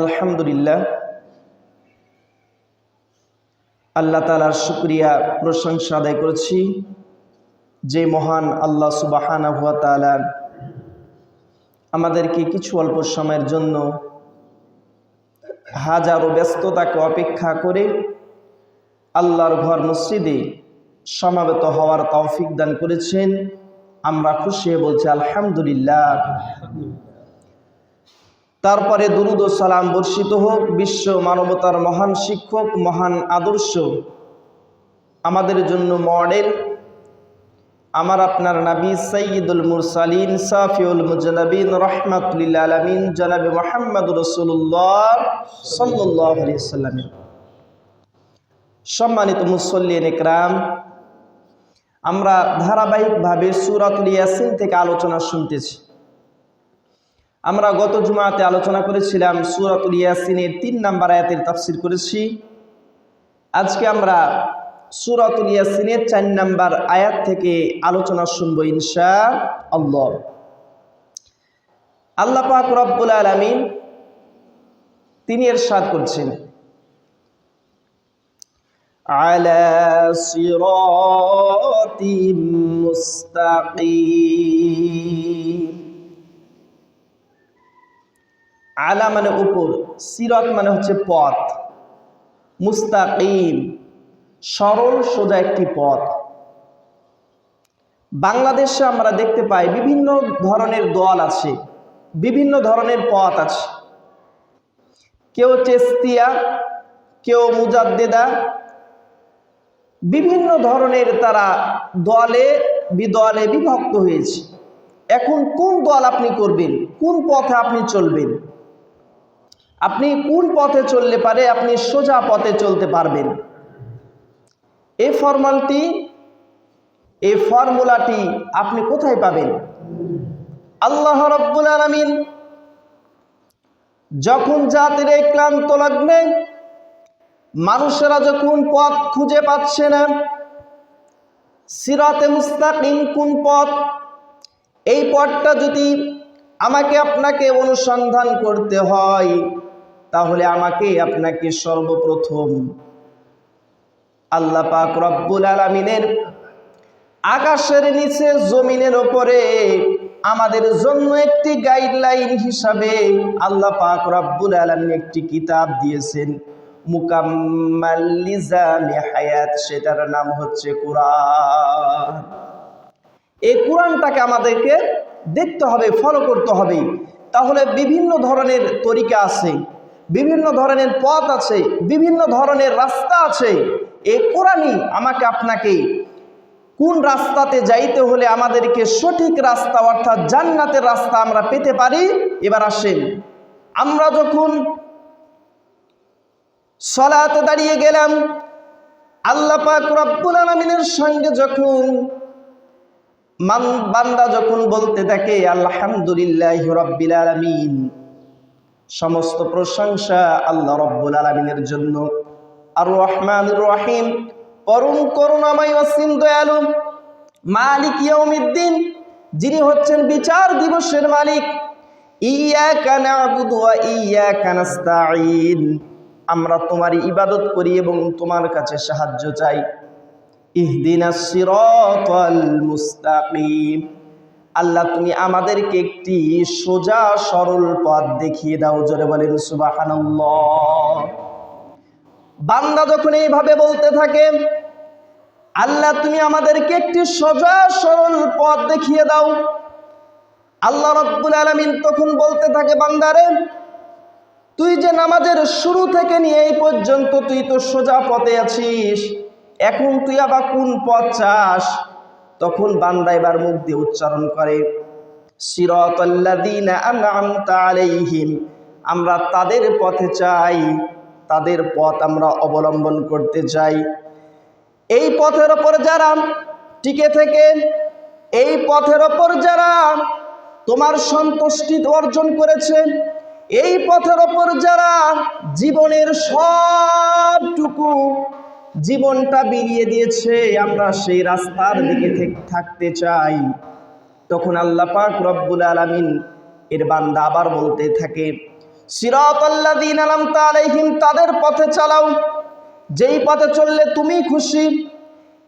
আলহামদুলিল্লাহ, আল্লাহ তাআলার শুকরিয়া প্রশংসা আদায় করেছি যে মহান আল্লাহ সুবহানাহু ওয়া তাআলা আমাদেরকে কিছু অল্প সময়ের জন্য হাজারো ব্যস্ততাকে অপেক্ষা করে আল্লাহর ঘর মসজিদে সমাবেত হওয়ার তৌফিক দান করেছেন। আমরা খুশি হয়ে বলছি আলহামদুলিল্লাহ। তারপরে দুরুদ ও সালাম বর্ষিত হোক বিশ্ব মানবতার মহান শিক্ষক, মহান আদর্শ, আমাদের জন্য মডেল, আমার আপনার নবী সাইয়্যিদুল মুরসালিন সাফিউল মুজনাবিন রাহমাতুল লিল আলামিন জনাবে মুহাম্মদুর রাসূলুল্লাহ সাল্লাল্লাহু আলাইহি ওয়াসাল্লাম। সম্মানিত মুসল্লিন ইকরাম, আমরা ধারাবাহিকভাবে সূরাতুল ইয়াসিন থেকে আলোচনা শুনতেছি। আমরা গত জুমাতে আলোচনা করেছিলাম সূরাতুল ইয়াসিনের 3 নম্বর আয়াতের তাফসীর করেছি। আজকে আমরা সূরাতুল ইয়াসিনের 4 নম্বর আয়াত থেকে আলোচনা শুনবো ইনশাআল্লাহ। আল্লাহ পাক রব্বুল আলামিন তিনি ইরশাদ করছেন, আলা সিরাতিম মুস্তাকিম। আলা মানে উপর, সিরাত মানে হচ্ছে পথ, মুস্তাকিম সরল সোজা একটি পথ। বাংলাদেশে আমরা দেখতে পাই বিভিন্ন ধরনের দল আছে, বিভিন্ন ধরনের পথ আছে। কেউ চেস্তিয়া, কেউ মুজাদ্দেদা, বিভিন্ন ধরনের তারা দলে বিদলে বিভক্ত হয়েছে। এখন কোন দল আপনি করবেন, কোন পথে আপনি চলবেন, আপনি কোন পথে চললে পারে আপনি সোজা পথে চলতে পারবেন, এই ফর্মুলাটি আপনি কোথায় পাবেন? আল্লাহ রাব্বুল আলামিন যখন জাতির এই ক্লান্ত লগ্নে মানুষেরা যখন পথ খুঁজে পাচ্ছে না, সিরাতে মুস্তাকিম কোন পথ, এই পথটা যদি আমাকে আপনাকে অনুসন্ধান করতে হয়, তাহলে আমাকে আপনাকে সর্বপ্রথম আল্লাহ পাক রব্বুল আলামিনের আকাশের নিচে জমিনের উপরে আমাদের জন্য একটি গাইডলাইন হিসাবে আল্লাহ পাক রব্বুল আলামিন একটি কিতাব দিয়েছেন, মুকাম্মাল লিজামি হায়াত, সেটার নাম হচ্ছে কোরআন। এই কোরআনটাকে আমাদেরকে দেখতে হবে, ফলো করতে হবে। তাহলে বিভিন্ন ধরনের তরিকা আছে, বিভিন্ন ধরনের পথ আছে, বিভিন্ন ধরনের রাস্তা আছে। এই কোরআনই আমাকে আপনাকে কোন রাস্তাতে যাইতে হলে আমাদেরকে সঠিক রাস্তা অর্থাৎ জান্নাতের রাস্তা আমরা পেতে পারি। এবার আসেন, আমরা যখন সালাতে দাঁড়িয়ে গেলাম, আল্লাহ পাক রব্বুল আলামিনের সঙ্গে যখন বান্দা যখন বলতে থাকে আলহামদুলিল্লাহি রাব্বিল আলামিন, সমস্ত প্রশংসা আল্লাহ রব্বুল আলামিনের জন্য। আর রহমানুর রহিম, পরম করুণাময় অসীম দয়ালু, মালিক ইয়াউমিদ্দিন, যিনি হচ্ছেন বিচার দিবসের মালিক। ইয়াকা না'বুদু ওয়া ইয়াকা নাস্তাঈন, আমরা তোমারই ইবাদত করি এবং তোমার কাছে সাহায্য চাই। ইহদিনাস সিরাতাল মুস্তাকিম, আল্লাহ তুমি আমাদেরকে একটি সোজা সরল পথ দেখিয়ে দাও। জোরে বলেন সুবহানাল্লাহ। বান্দা যখন এইভাবে বলতে থাকে আল্লাহ তুমি আমাদেরকে একটি সোজা সরল পথ দেখিয়ে দাও, আল্লাহ রাব্বুল আলামিন তখন বলতে থাকে, বান্দারে তুই যে নামাজের শুরু থেকে নিয়ে এই পর্যন্ত তুই তো সোজা পথে আছিস, এখন তুই আবার কোন পথ চাস? তখন বান্দা এবার মুখ দিয়ে উচ্চারণ করে সিরাতাল্লাযীনা আন'আমতা আলাইহিম, আমরা তাদের পথে চাই, তাদের পথ আমরা অবলম্বন করতে চাই। এই পথের ওপর যারা টিকে থেকে, এই পথের ওপর যারা তোমার সন্তুষ্টি অর্জন করেছে, এই পথের ওপর যারা জীবনের সবটুকু জীবনটা বিলিয়ে দিয়েছে, আমরা সেই রাস্তার দিকে থাকতে চাই। তখন আল্লাহ পাক রব্বুল আলামিন এর বান্দা আবার বলতে থাকে সিরাতাল্লাযীনা আনআমতা আলাইহিম, তাদের পথে চালাও যেই পথে চললে তুমি খুশি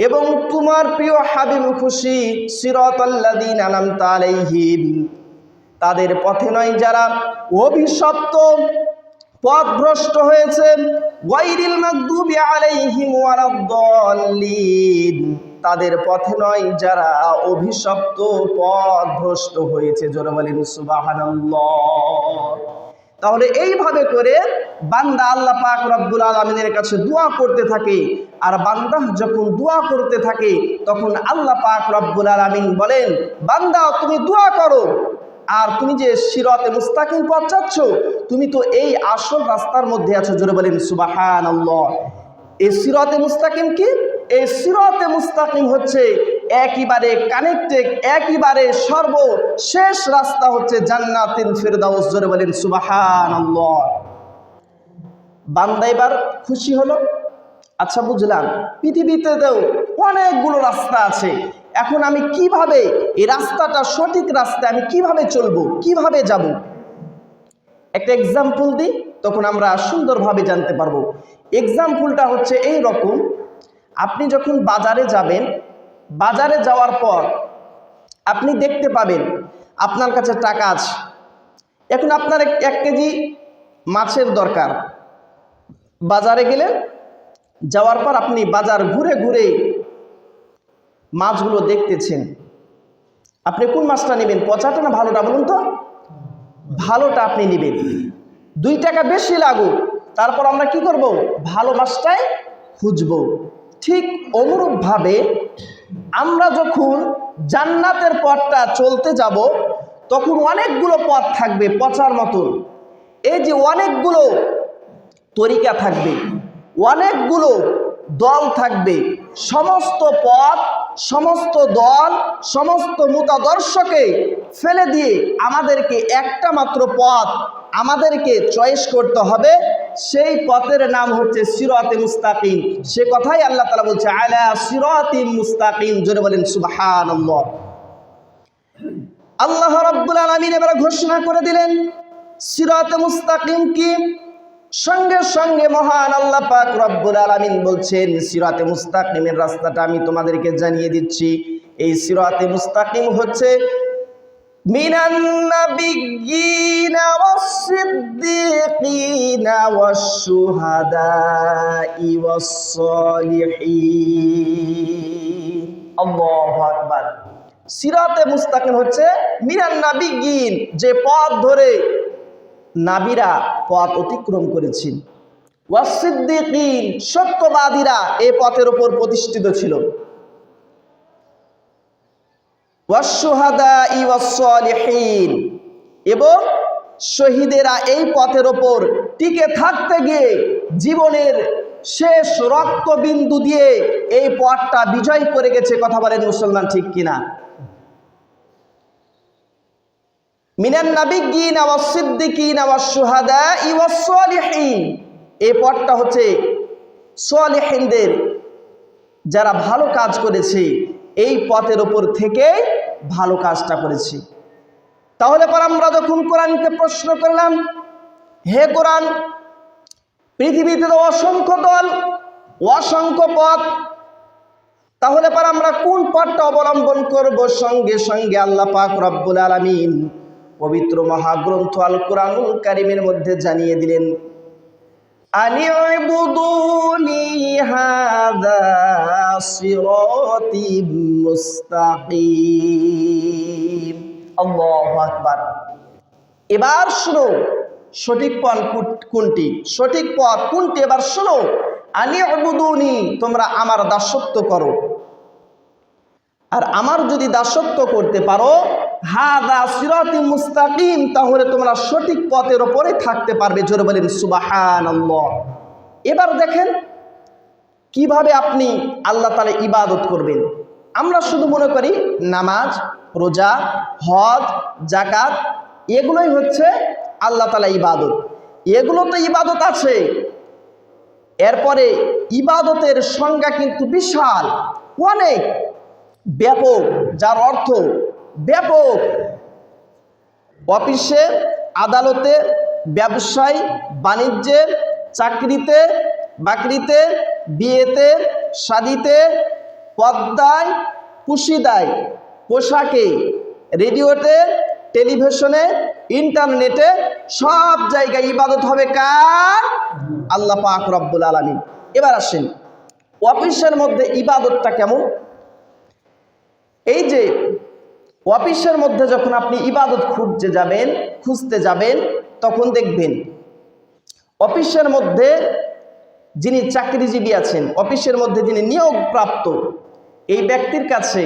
এবং তোমার প্রিয় হাবিব খুশি। সিরাতাল্লাযীনা আনআমতা আলাইহিম, তাদের পথে নয় যারা অভিশপ্ত পথভ্রষ্ট হয়েছে। গায়রিল মাগদুবি আলাইহিম ওয়ালাদ-দাল্লিন, তাদের পথে নয় যারা অভিশপ্ত পথভ্রষ্ট হয়েছে। জোরে বলেন সুবহানাল্লাহ। তাহলে এইভাবে করে বান্দা আল্লাহ পাক রব্বুল আলামিনের কাছে দোয়া করতে থাকে। আর বান্দা যখন দোয়া করতে থাকে তখন আল্লাহ পাক রব্বুল আলামিন বলেন, বান্দা তুমি দোয়া করো, আর তুমি যে সিরাতে মুস্তাকিম পথ চাচ্ছ, তুমি তো এই আসল রাস্তার মধ্যে আছো। জোরে বলেন সুবহানাল্লাহ। এই সিরাতে মুস্তাকিম কি? এই সিরাতে মুস্তাকিম হচ্ছে একেবারে কানেক্টেড, একেবারে সর্বশেষ রাস্তা হচ্ছে জান্নাতুল ফিরদাউস। জোরে বলেন সুবহানাল্লাহ। বান্দা এবার খুশি হলো, আচ্ছা বুঝলাম পৃথিবীতে তো অনেকগুলো রাস্তা আছে, এখন আমি কিভাবে এই রাস্তাটা সঠিক রাস্তা আমি কিভাবে চলবো, কিভাবে যাব? একটা এক্সাম্পল দিই, তখন আমরা সুন্দরভাবে জানতে পারবো। এক্সাম্পলটা হচ্ছে এই রকম, আপনি যখন বাজারে যাবেন, বাজারে যাওয়ার পর আপনি দেখতে পাবেন আপনার কাছে টাকা আছে। এখন আপনার 1 কেজি মাছের দরকার। বাজারে গেলেন, যাওয়ার পর আপনি বাজার ঘুরে ঘুরে মাছগুলো দেখতেছেন। আপনি কোন মাছটা নেবেন, পচাটা না ভালোটা বলুন তো? ভালোটা আপনি নেবেন, 2 টাকা বেশি লাগুক, তারপর আমরা কি করব? ভালো মাছটাই খুঁজবো। ঠিক অনুরূপভাবে আমরা যখন জান্নাতের পথটা চলতে যাব, তখন অনেকগুলো পথ থাকবে পচার মতন। এই যে অনেকগুলো তরিকা থাকবে, অনেকগুলো দল থাকবে, সমস্ত পথ, সমস্ত দল, সমস্ত মতাদর্শকে ফেলে দিয়ে আমাদেরকে একটা মাত্র পথ আমাদেরকে চয়েস করতে হবে। সেই পথের নাম হচ্ছে সিরাতে মুস্তাকিম। সে কথাই আল্লাহ তাআলা বলছে, আলা সিরাতিম মুস্তাকিম। জোরে বলেন সুবহানাল্লাহ। আল্লাহ রাব্বুল আলামিন এবারে ঘোষণা করে দিলেন সিরাতে মুস্তাকিম কি। সঙ্গে সঙ্গে মহান আল্লাহ পাক রব্বুল আলামিন বলছেন, সিরাতে মুস্তাকিমের রাস্তাটা আমি তোমাদেরকে জানিয়ে দিচ্ছি। এই সিরাতে মুস্তাকিম হচ্ছে মিনান নাবিয়্যিনা ওয়াস-সিদ্দীকিনা ওয়াশ-শুহাদাই ওয়াস-সালিহিন। আল্লাহু আকবার। সিরাতে মুস্তাকিম হচ্ছে মিনান নাবিয়্যিন, যে পথ ধরে নাবিরা পথ অতিক্রম করেছেন, ওয়াস-সিদ্দীকিন, সত্যবাদীরা এই পথের উপর প্রতিষ্ঠিত ছিল, ওয়াশ-শুহাদাই ওয়াস-সালিহিন, এবং শহীদেরা এই পথের উপর টিকে থাকতে গিয়ে জীবনের শেষ রক্তবিন্দু দিয়ে এই পথটা বিজয় করে গেছে। কথা বলেন মুসলমান, ঠিক কিনা? মিনান নাবিয়্যিনা ওয়াস-সিদ্দীকিনা ওয়াশ-শুহাদাই ওয়াস-সালিহিন, এই পথটা হচ্ছে সালিহিনদের, যারা ভালো কাজ করেছে, এই পথের উপর থেকে ভালো কাজটা করেছি। তাহলে পর আমরা যখন কোরআনকে প্রশ্ন করলাম, হে কোরআন, পৃথিবীতে তো অসংখ্য দল, অসংখ্য পথ, তাহলে পর আমরা কোন পথটা অবলম্বন করব? সঙ্গে সঙ্গে আল্লাহ পাক রব্বুল আলামিন পবিত্র মহাগ্রন্থ আল কোরআনুল কারীমের মধ্যে জানিয়ে দিলেন, আনি'বুদুনি হাযা সিরাতিম মুস্তাকিম। আল্লাহু আকবার। এবার শুনো সঠিক পথ কোনটি, সঠিক পথ কোনটি, এবার শুনো। আনি'বুদুনি, তোমরা আমার দাসত্ব করো, আর আমার যদি দাসত্ব করতে পারো, হাযা সিরাতিম মুস্তাকিম, তাহলে তোমরা সঠিক পথের উপরে থাকতে পারবে। জোরে বলেন সুবহানাল্লাহ। এবার দেখেন কিভাবে আপনি আল্লাহ তাআলা ইবাদত করবেন। আমরা শুধু মনে করি নামাজ, রোজা, হজ, যাকাত, এগুলোই হচ্ছে আল্লাহ তাআলা ইবাদত। এগুলো তো ইবাদত আছে, এরপরে ইবাদতের সংজ্ঞা কিন্তু বিশাল, অনেক ব্যাপক, যার অর্থ ব্যাপক। অফিসে, আদালতে, ব্যবসায় বাণিজ্যে, চাকরিতে বাকরিতে, বিয়েতে শাদিতে, পর্দায় পুশিদায়, পোশাকে, রেডিওতে, টেলিভিশনে, ইন্টারনেটে, সব জায়গায় ইবাদত হবে কার? আল্লাহ পাক রব্বুল আলামিন। এবার আসেন অফিসের মধ্যে ইবাদতটা কেমন। এই যে অফিসের মধ্যে যখন আপনি ইবাদত খুঁজতে যাবেন তখন দেখবেন অফিসের মধ্যে যিনি চাকরিজীবী আছেন, অফিসের মধ্যে যিনি নিয়োগপ্রাপ্ত, এই ব্যক্তির কাছে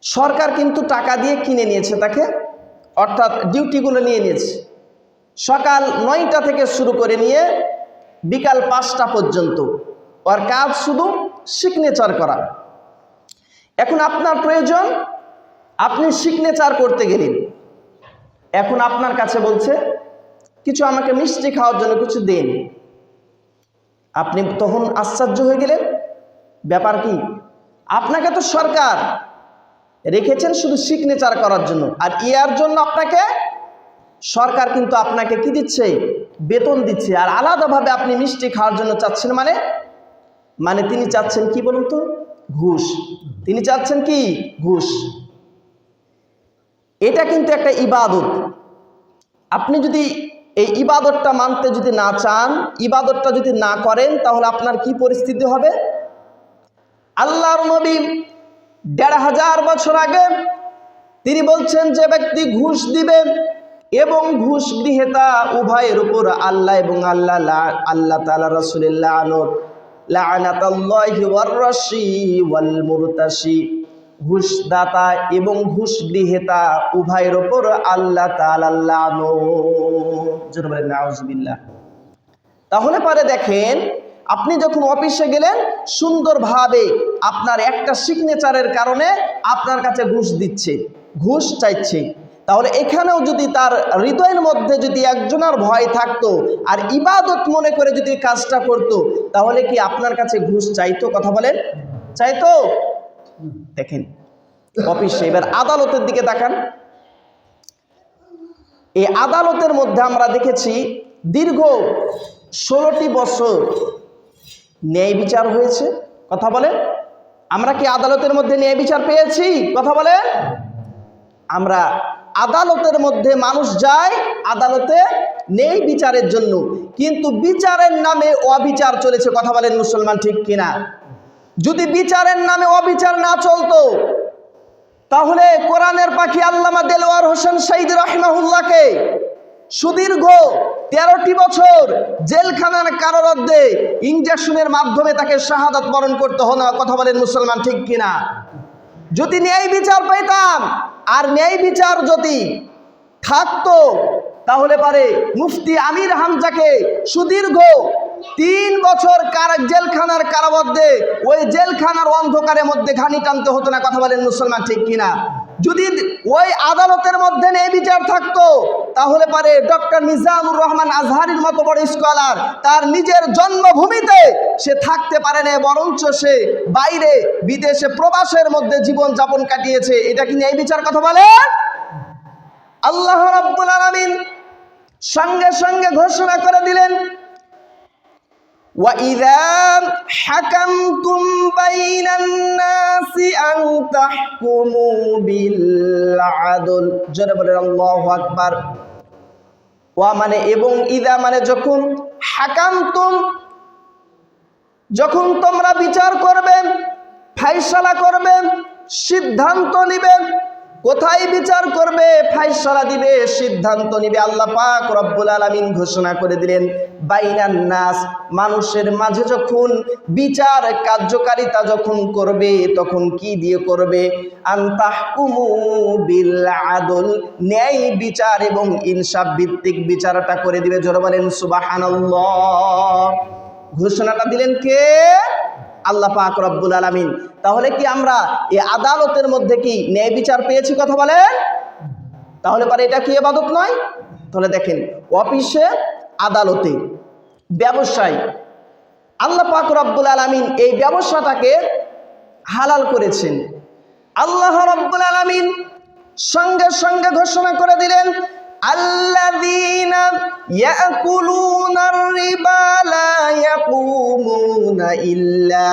সরকার কিন্তু টাকা দিয়ে কিনে নিয়েছে তাকে, অর্থাৎ ডিউটিগুলো নিয়ে নিয়েছে। সকাল 9টা থেকে শুরু করে নিয়ে বিকাল 5টা পর্যন্ত ওর কাজ শুধু সিগনেচার করা। এখন আপনার প্রয়োজন, আপনি সিগনেচার করতে গেলেন, এখন আপনার কাছে বলছে কিছু আমাকে মিষ্টি খাওয়ার জন্য কিছু দেন। আপনি তখন আশ্চর্য হয়ে গেলেন, ব্যাপার কি? আপনাকে তো সরকার রেখেছেন শুধু সিগনেচার করার জন্য, আর ইয়ার জন্য আপনাকে সরকার কিন্তু আপনাকে কি দিচ্ছে? বেতন দিচ্ছে। আর আলাদাভাবে আপনি মিষ্টি খাওয়ার জন্য চাচ্ছেন, মানে তিনি চাচ্ছেন কি বলুন তো? ঘুষ। তিনি চাচ্ছেন কি? ঘুষ। এটা কিন্তু একটা ইবাদত। আপনি যদি এই ইবাদতটা মানতে যদি না চান, ইবাদতটা যদি না করেন, তাহলে আপনার কি পরিস্থিতি হবে? আল্লাহর নবী 1500 বছর আগে তিনি বলছেন যে ব্যক্তি ঘুষ দিবে এবং ঘুষ গ্রহীতা উভয়ের উপর আল্লাহ এবং আল্লাহ তাআলা রাসূলের লাআনাতুল্লাহি ওয়ার রাশি ওয়াল মুরতাশি, ঘুষদাতা এবং ঘুষ গ্রহীতা উভয়ের উপর আল্লাহ তাআলার লানত। জোরে বলেন নাউযুবিল্লাহ। তাহলে পরে দেখেন, আপনি যখন অফিসে গেলেন সুন্দরভাবে আপনার একটা সিগনেচারের কারণে আপনার কাছে ঘুষ দিচ্ছে, ঘুষ চাইছে, তাহলে এখানেও যদি তার হৃদয়ের মধ্যে যদি একজনের ভয় থাকতো আর ইবাদত মনে করে যদি কাজটা করত, তাহলে কি আপনার কাছে ঘুষ চাইতো? কথা বলেন, চাইতো? দেখেন অফিসে। এবার আদালতের দিকে তাকান। এই আদালতের মধ্যে আমরা দেখেছি দীর্ঘ 16টি বছর ন্যায় বিচার হয়েছে। কথা বলেন, আমরা কি আদালতের মধ্যে ন্যায় বিচার পেয়েছি? কথা বলেন, আমরা আদালতের মধ্যে মানুষ যায় আদালতে ন্যায় বিচারের জন্য, কিন্তু বিচারের নামে অবিচার চলেছে। কথা বলেন মুসলমান, ঠিক কিনা? যদি বিচারের নামে অবিচার না চলতো, তাহলে কোরআনের পাখি আল্লামা দেলোয়ার হোসেন শহীদ রাহিমাহুল্লাহকে সুদীর্ঘ 13টি বছর জেলখানার কারারুদ্ধে ইনজেকশনের মাধ্যমে তাকে শাহাদাত বরণ করতে হলো। কথা বলেন মুসলমান, ঠিক কিনা? যদি ন্যায় বিচার পেতাম আর ন্যায় বিচার যদি থাকতো, তাহলে পারে মুফতি আমির হামজাকে সুদীর্ঘ 3 বছর জেলখানার কারাবদ্ধে ওই জেলখানার অন্ধকারের মধ্যে ঘানি টানতে হতো না। কথা বলেন মুসলমান, ঠিক কিনা? যদি ওই আদালতের মধ্যে ন্যায় বিচার থাকতো, তাহলে পারে ডক্টর নিজামুর রহমান আজহারির মতো বড় স্কলার তার নিজের জন্মভূমিতে সে থাকতে পারে না, বরঞ্চ সে বাইরে বিদেশে প্রবাসের মধ্যে জীবন যাপন কাটিয়েছে। এটা কি ন্যায় বিচার? কথা বলেন। আল্লাহ রাব্বুল আলামিন সঙ্গে সঙ্গে ঘোষণা করে দিলেন, وَإِذَا حَكَمْتُمْ بَيْنَ النَّاسِ أَنْ تَحْكُمُوا بِالْعَدْلِ। জোরে বলেন আল্লাহু আকবার। ওয়া মানে এবং, ইদা মানে যখন, হাকামতুম যখন তোমরা বিচার করবে, ফায়সালা করবে, সিদ্ধান্ত নিবে। কোথায় বিচার করবে, ফায়সালা দিবে, সিদ্ধান্ত নিবে? আল্লাহ পাক রব্বুল আলামিন ঘোষণা করে দিলেন, বাইনান নাস, মানুষের মাঝে যখন বিচার কার্যকারিতা যখন করবে, তখন কি দিয়ে করবে? আনতাহকুমু বিল আদল, ন্যায় বিচার এবং ইনসাফ ভিত্তিক বিচারটা করে দিবে। জোরে বলেন সুবহানাল্লাহ। ঘোষণাটা দিলেন কে? আল্লাহ পাক রব্বুল আলামিন। তাহলে কি আমরা এই আদালতের মধ্যে কি ন্যায় বিচার পেয়েছি? কথা বলেন। তাহলে পরে এটা কি ইবাদত নয়? তাহলে দেখেন, অফিসে, আদালতে, ব্যবসায় আল্লাহ পাক রব্বুল আলামিন এই ব্যবসাটাকে হালাল করেছেন। আল্লাহ রব্বুল আলামিন সঙ্গে সঙ্গে ঘোষণা করে দিলেন, আল্লাযীনা ইয়াকুলুনার রিবা লা ইয়াকুমুনা ইল্লা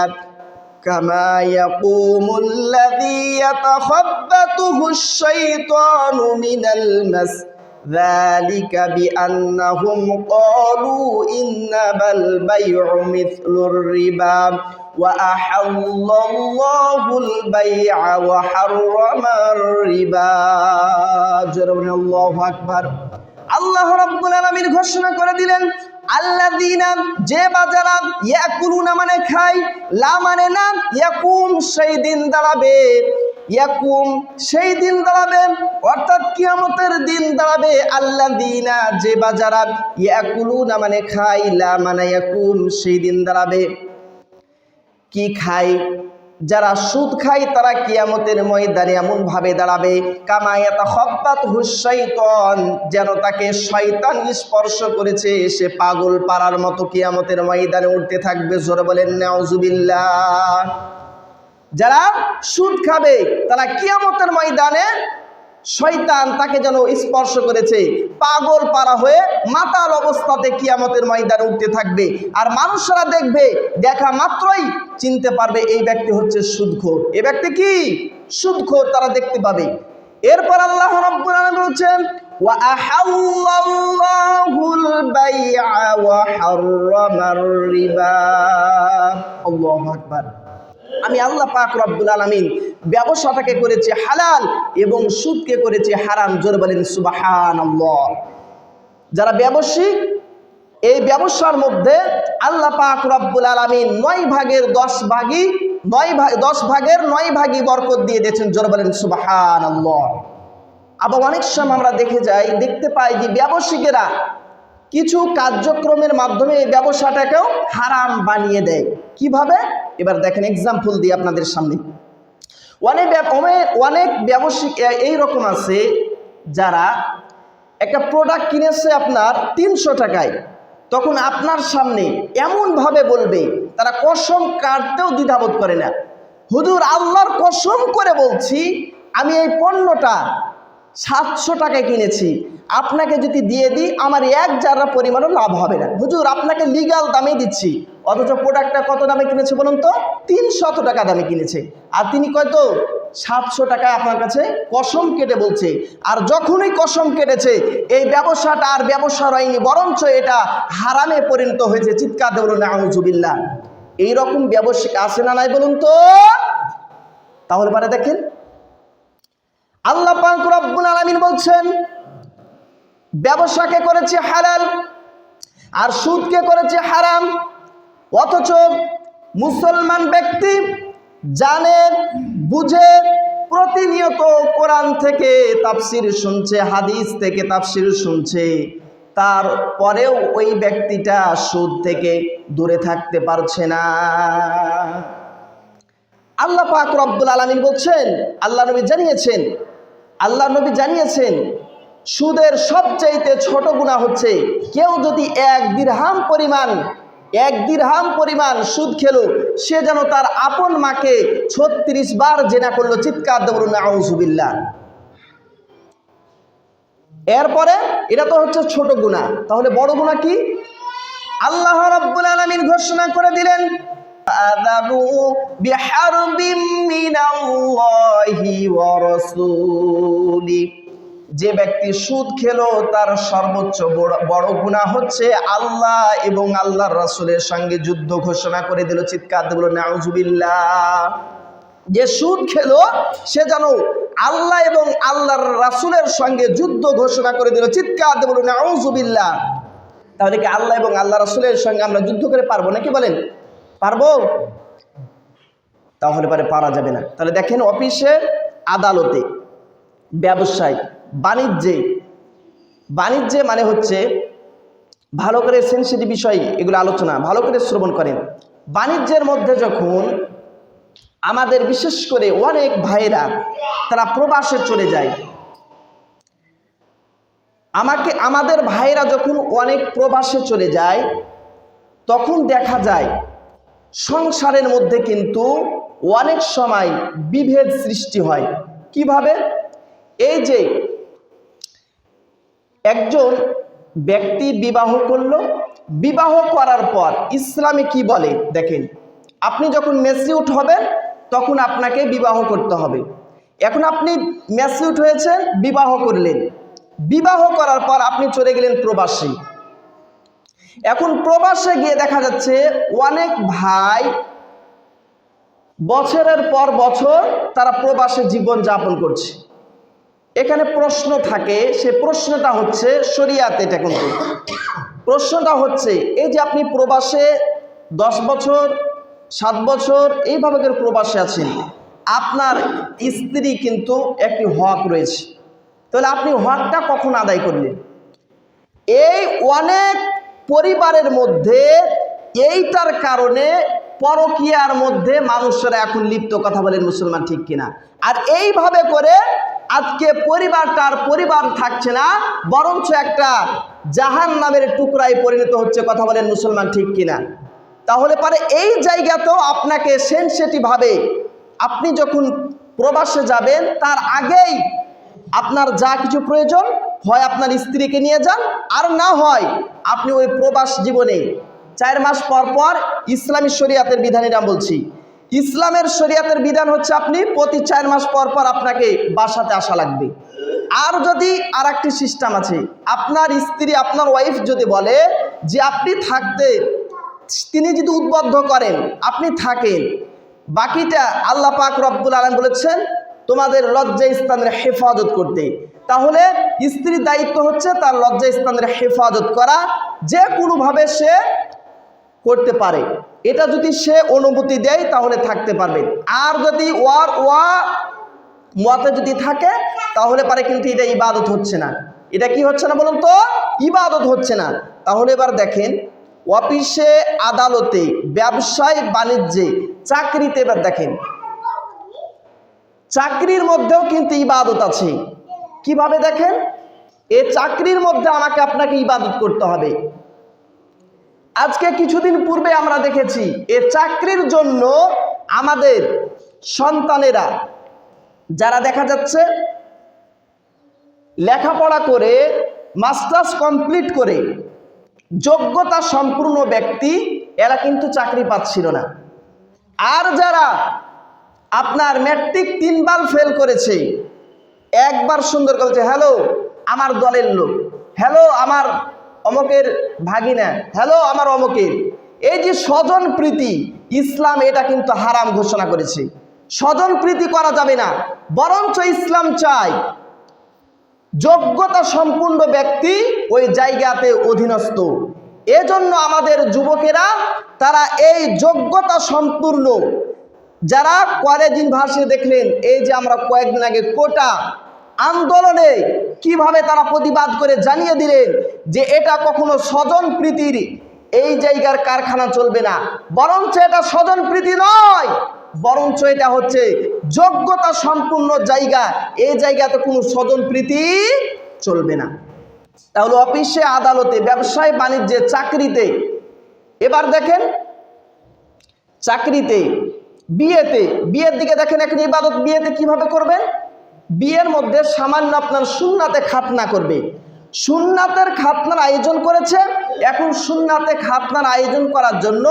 কামা ইয়াকুমুল্লাযী ইয়াতাখাব্বাতুহুশ শাইতানু মিনাল মাস ذلك بأنهم قالوا إنما البيع مثل الربا وأحل الله البيع وحرم الربا جربنا الله أكبر আল্লাহ রাব্বুল আলামিন ঘোষণা করে দিলেন আল্লাযীনা যে বাজারা ইয়াকুলুনা মানে খায়, লা মানে না, ইয়াকুম সেই দিন দাঁড়াবে, ইয়াকুম সেই দিন দাঁড়াবে অর্থাৎ কিয়ামতের দিন দাঁড়াবে। আল্লাযীনা যে বাজারা ইয়াকুলুনা মানে খায়, লা মানে ইয়াকুম সেই দিন দাঁড়াবে। কি খায়? যারা সুদ খায় তারা কিয়ামতের ময়দানে এমন ভাবে দাঁড়াবে কামা ইয়াতাখাব্বাতুহুশ শাইতান, যেন তাকে শয়তান স্পর্শ করেছে, সে পাগল পারার মতো কিয়ামতের ময়দানে উঠতে থাকবে। জোরে বলেন নাউজুবিল্লাহ। যারা সুদ খাবে তারা কিয়ামতের ময়দানে শয়তান তাকে যেন স্পর্শ করেছে, পাগল পারা হয়ে মাতাল অবস্থাতে কিয়ামতের ময়দানে উঠতে থাকবে। আর মানুষরা দেখবে, দেখা মাত্রই চিনতে পারবে এই ব্যক্তি হচ্ছে সুদখোর, এই ব্যক্তি কি সুদখোর, তারা দেখতে পাবে। এরপর আল্লাহ রাব্বুল আলামিন বলেন ওয়া আহাল্লাল্লাহুল বাইআ ওয়া হাররামার রিবা। আল্লাহু আকবার। আমি আল্লাহ পাক রব্বুল আলামিন ব্যবসাটাকে করেছি হালাল এবং সুদকে করেছি হারাম। জোরে বলেন সুবহানাল্লাহ। যারা ব্যবসায়িক, এই ব্যবসার মধ্যে আল্লাহ পাক রব্বুল আলামিন 9 ভাগের 10 ভাগই বরকত দিয়ে দিয়েছেন। জোরে বলেন সুবহানাল্লাহ। আবার অনেক সময় আমরা দেখতে পাই যে ব্যবসায়ীরা কিছু কার্যক্রমের মাধ্যমে এই ব্যবসাটাকেও হারাম বানিয়ে দেয়। কিভাবে? এবার দেখেন, এক্সাম্পল দিই আপনাদের সামনে। অনেক ব্যবসায়ী এইরকম আছে যারা একটা প্রোডাক্ট কিনেছে আপনার 300 টাকায়, তখন আপনার সামনে এমনভাবে বলবে, তারা কসম কাটতেও দ্বিধাবোধ করে না, হুজুর আল্লাহর কসম করে বলছি আমি এই পণ্যটা 700 টাকায় কিনেছি, আপনাকে যদি দিয়ে দিই আমার 1 জাররা পরিমাণও লাভ হবে না। হুজুর আপনাকে লিগ্যাল দামে দিচ্ছি, অথচ প্রোডাক্টটা কত দামে কিনেছে বলুন তো? 300 টাকা দামে কিনেছে, আর তিনি কত 700 টাকায় আপনার কাছে কসম কেটে বলছে। আর যখনই কসম কেটেছে এই ব্যবসাটা আর ব্যবসা হয়নি, বরঞ্চ এটা হারামে পরিণত হয়েছে। চিৎকার দিয়ে বলুন নাউজুবিল্লাহ। এইরকম ব্যবসায়ী আছে না নাই বলুন তো? তাহলে পরে দেখেন আল্লাহ পাক রব্বুল আলামিন বলছেন ব্যবসাকে করেছে হালাল আর সুদকে করেছে হারাম, অথচ মুসলমান ব্যক্তি জানে বুঝে প্রতিনিয়ত কোরআন থেকে তাফসির শুনছে, হাদিস থেকে তাফসির শুনছে, তারপরেও ওই ব্যক্তিটা সুদ থেকে দূরে থাকতে পারছে না। আল্লাহ পাক রব্বুল আলামিন বলছেন, আল্লাহ নবী জানিয়েছেন সুদের সবচাইতে ছোট গুনাহ হচ্ছে কেউ যদি এক দিরহাম পরিমাণ সুদ খেলো, সে যেন তার আপন মাকে 36 বার জেনা করলো। চিৎকার দিয়ে বলুন নাউজুবিল্লাহ। এরপরে এটা তো হচ্ছে ছোট গুনাহ, তাহলে বড় গুনাহ কি? আল্লাহ রাব্বুল আলামিন ঘোষণা করে দিলেন আযাবু বিহারবিম মিনাল্লাহি ওয়া রাসূলি। যে ব্যক্তি সুদ খেলো তার সর্বোচ্চ বড় গুনাহ হচ্ছে আল্লাহ এবং আল্লাহর রাসূলের সঙ্গে যুদ্ধ ঘোষণা করে দিল। চিৎকার দিয়ে বলুন নাউজুবিল্লাহ। যে সুদ খেলো সে যেন আল্লাহ এবং আল্লাহর রাসূলের সঙ্গে যুদ্ধ ঘোষণা করে দিল। চিৎকার দিয়ে বলুন নাউজুবিল্লাহ। তাহলে কি আল্লাহ এবং আল্লাহ রাসূলের সঙ্গে আমরা যুদ্ধ করে পারবো নাকি? বলেন পারবো? তাহলে পারে পারা যাবে না। তাহলে দেখেন অফিসে, আদালতে, ব্যবসায়, বাণিজ্যে মানে হচ্ছে ভালো করে সেনসিটিভ বিষয়, এগুলো আলোচনা ভালো করে শ্রবণ করেন। বাণিজ্যের মধ্যে যখন আমাদের বিশেষ করে অনেক ভাইরা তারা প্রবাসে চলে যায়, আমাদের ভাইরা যখন অনেক প্রবাসে চলে যায় তখন দেখা যায় সংসারের মধ্যে কিন্তু অনেক সময় বিভেদ সৃষ্টি হয়। কিভাবে? এই যে একজন ব্যক্তি বিবাহ করলো, বিবাহ করার পর ইসলামে কি বলে দেখেন, আপনি যখন ম্যাচিউরড হবেন তখন আপনাকে বিবাহ করতে হবে। এখন আপনি ম্যাচিউরড হয়েছেন, বিবাহ করলেন, বিবাহ করার পর আপনি চলে গেলেন প্রবাসী। এখন প্রবাসে গিয়ে দেখা যাচ্ছে অনেক ভাই বছরের পর বছর তারা প্রবাসে জীবন যাপন করছে। এখানে প্রশ্ন থাকে, সে প্রশ্নটা হচ্ছে শরিয়াতে, এটা কিন্তু প্রশ্নটা হচ্ছে এই যে আপনি প্রবাসে 10 বছর 7 বছর এইভাবে করে প্রবাসে আছেন, আপনার স্ত্রী কিন্তু একটি হক রয়েছে, তাহলে আপনি হকটা কখন আদায় করলেন? এই অনেক পরিবারের মধ্যে এইটার কারণে পরকীয়ার মধ্যে মানুষেরা এখন লিপ্ত, কথা বলেন মুসলমান ঠিক কিনা? আর এইভাবে করে আজকে পরিবারটার পরিবার থাকছে না, বরঞ্চ একটা জাহান্নামের টুকরায় পরিণত হচ্ছে, কথা বলেন মুসলমান ঠিক কিনা? তাহলে পারে এই জায়গাতেও আপনাকে সেনসিটিভভাবে আপনি যখন প্রবাসে যাবেন তার আগেই আপনার যা কিছু প্রয়োজন হয় আপনার স্ত্রীকে নিয়ে যান, আর না হয় আপনি ওই প্রবাস জীবনে 4 মাস পর পর ইসলামী শরিয়াতের বিধানেরা বলছি, ইসলামের শরিয়াতের বিধান হচ্ছে আপনি প্রতি 4 মাস পর পর আপনাকে বাসাতে আসা লাগবে। আর যদি আর একটি সিস্টেম আছে, আপনার স্ত্রী আপনার ওয়াইফ যদি বলে যে আপনি থাকতে, তিনি যদি উদ্বুদ্ধ করেন আপনি থাকেন, বাকিটা আল্লাহ পাক রব্বুল আলামিন বলেছেন তোমাদের লজ্জা স্থানের হেফাজত করতে, তাহলে স্ত্রীর দায়িত্ব হচ্ছে তার লজ্জা স্থানের হেফাজত করা, যে কোনোভাবে সে করতে পারে। এটা যদি সে অনুমতি দেয় তাহলে থাকতে পারবেন, আর যদি মতে যদি থাকে তাহলে পারে কিন্তু এটা ইবাদত হচ্ছে না। এটা কি হচ্ছে না বলুন তো? ইবাদত হচ্ছে না। তাহলে এবার দেখেন, অফিসে, আদালতে, ব্যবসায় বাণিজ্যে, চাকরিতে, এবার দেখেন চাকরির মধ্যেও কিন্তু ইবাদত আছে। কিভাবে দেখেন, এই চাকরির মধ্যে আমাকে আপনাকে ইবাদত করতে হবে। আজকে কিছুদিন পূর্বে আমরা দেখেছি এই চাকরির জন্য আমাদের সন্তানেরা যারা দেখা যাচ্ছে লেখাপড়া করে মাস্টার্স কমপ্লিট করে যোগ্যতা সম্পূর্ণ ব্যক্তি, এরা কিন্তু চাকরি পাচ্ছিল না। আর যারা আপনার ম্যাট্রিক 3 বার ফেল করেছে, একবার সুন্দর করেছে, হ্যালো আমার দলের লোক, হ্যালো আমার অমকের ভাগিনা, হ্যালো আমার অমকের, এই যে স্বজন প্রীতি, ইসলাম এটা কিন্তু হারাম ঘোষণা করেছে। স্বজন প্রীতি করা যাবে না, বরঞ্চ ইসলাম চায় যোগ্যতা সম্পূর্ণ ব্যক্তি ওই জায়গাতে অধীনস্থ। এজন্য আমাদের যুবকেরা তারা এই যোগ্যতা সম্পূর্ণ, যারা কলেজ ইউনিভার্সিটি দেখলেন, এই যে আমরা কয়েকদিন আগে কোটা আন্দোলনে কিভাবে তারা প্রতিবাদ করে জানিয়ে দিলেন যে এটা কখনো স্বজন প্রীতির এই জায়গার কারখানা চলবে না, বরঞ্চ এটা স্বজন প্রীতি নয়, বরঞ্চ এটা হচ্ছে যোগ্যতা সম্পূর্ণ জায়গা, এই জায়গাতে কোনো স্বজন প্রীতি চলবে না। তাহলে অফিসে, আদালতে, ব্যবসায় বাণিজ্যে, চাকরিতে, এবার দেখেন চাকরিতে, বিয়ের দিকে দেখেন এখন ইবাদত বিয়েতে কিভাবে করবেন। বিয়ের মধ্যে সামান্য আপনার সুন্নাতে খাতনা করবে, সুন্নাতের খাতনার আয়োজন করেছে। এখন সুন্নাতে খাতনার আয়োজন করার জন্য